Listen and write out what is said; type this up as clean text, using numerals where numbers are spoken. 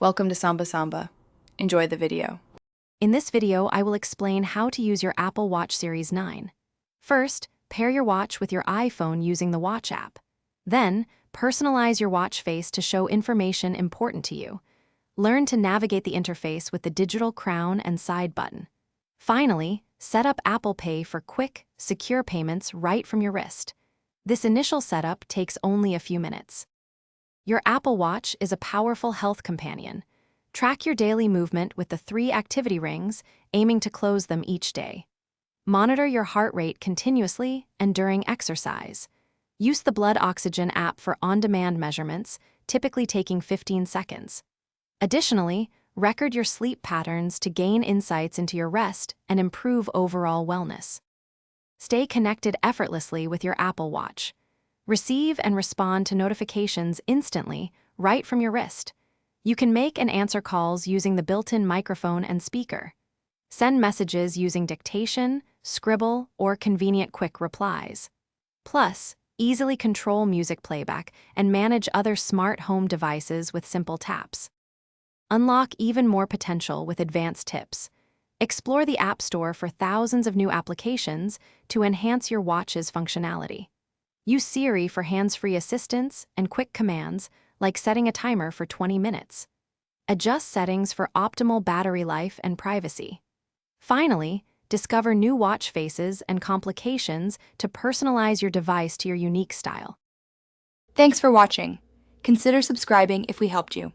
Welcome to Samba Samba. Enjoy the video. In this video, I will explain how to use your Apple Watch Series 9. First, pair your watch with your iPhone using the Watch app. Then, personalize your watch face to show information important to you. Learn to navigate the interface with the digital crown and side button. Finally, set up Apple Pay for quick, secure payments right from your wrist. This initial setup takes only a few minutes. Your Apple Watch is a powerful health companion. Track your daily movement with the 3 activity rings, aiming to close them each day. Monitor your heart rate continuously and during exercise. Use the Blood Oxygen app for on-demand measurements, typically taking 15 seconds. Additionally, record your sleep patterns to gain insights into your rest and improve overall wellness. Stay connected effortlessly with your Apple Watch. Receive and respond to notifications instantly, right from your wrist. You can make and answer calls using the built-in microphone and speaker. Send messages using dictation, scribble, or convenient quick replies. Plus, easily control music playback and manage other smart home devices with simple taps. Unlock even more potential with advanced tips. Explore the App Store for thousands of new applications to enhance your watch's functionality. Use Siri for hands-free assistance and quick commands, like setting a timer for 20 minutes. Adjust settings for optimal battery life and privacy. Finally, discover new watch faces and complications to personalize your device to your unique style. Thanks for watching. Consider subscribing if we helped you.